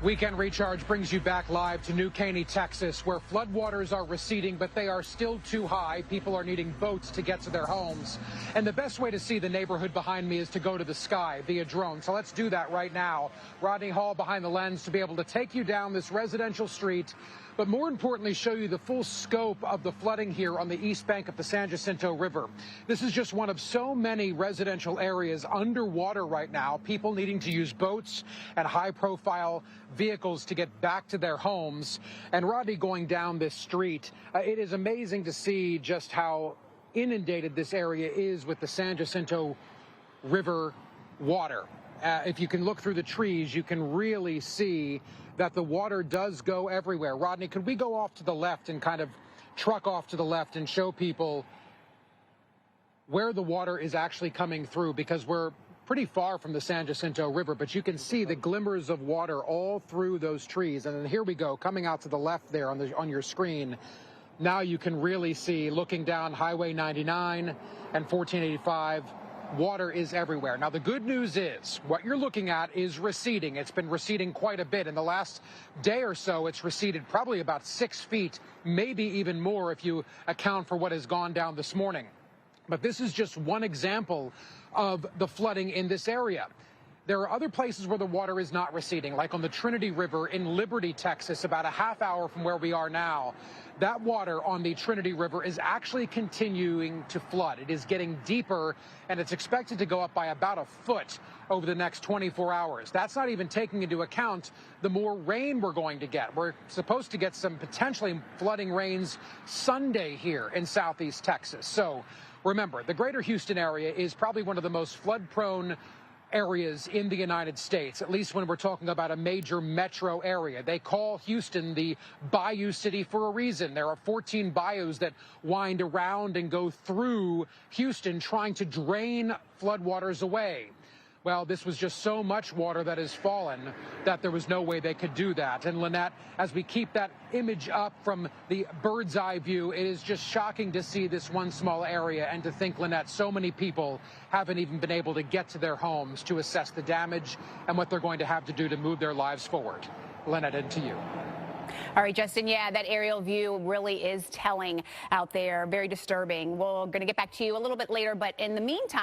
Weekend Recharge brings you back live to New Caney, Texas, where floodwaters are receding, but they are still too high. People are needing boats to get to their homes. And the best way to see the neighborhood behind me is to go to the sky via drone. So let's do that right now. Rodney Hall behind the lens to be able to take you down this residential street, but more importantly, show you the full scope of the flooding here on the east bank of the San Jacinto River. This is just one of so many residential areas underwater right now, people needing to use boats and high-profile vehicles to get back to their homes. And Rodney, going down this street, it is amazing to see just how inundated this area is with the San Jacinto River water. If you can look through the trees, you can really see that the water does go everywhere. Rodney, could we go off to the left and kind of truck off to the left and show people where the water is actually coming through? Because we're pretty far from the San Jacinto River, but you can see the glimmers of water all through those trees. And then here we go, coming out to the left there on your screen. Now you can really see, looking down Highway 99 and 1485, water is everywhere. Now, the good news is what you're looking at is receding. It's been receding quite a bit. In the last day or so, it's receded probably about 6 feet, maybe even more if you account for what has gone down this morning. But this is just one example of the flooding in this area. There are other places where the water is not receding, like on the Trinity River in Liberty, Texas, about a half hour from where we are now. That water on the Trinity River is actually continuing to flood. It is getting deeper, and it's expected to go up by about a foot over the next 24 hours. That's not even taking into account the more rain we're going to get. We're supposed to get some potentially flooding rains Sunday here in southeast Texas. So remember, the greater Houston area is probably one of the most flood-prone areas in the United States, at least when we're talking about a major metro area. They call Houston the Bayou City for a reason. There are 14 bayous that wind around and go through Houston, trying to drain floodwaters away. Well, this was just so much water that has fallen that there was no way they could do that. And Lynette, as we keep that image up from the bird's eye view, it is just shocking to see this one small area and to think, Lynette, so many people haven't even been able to get to their homes to assess the damage and what they're going to have to do to move their lives forward. Lynette, into you. All right, Justin, yeah, that aerial view really is telling out there. Very disturbing. We're going to get back to you a little bit later, but in the meantime,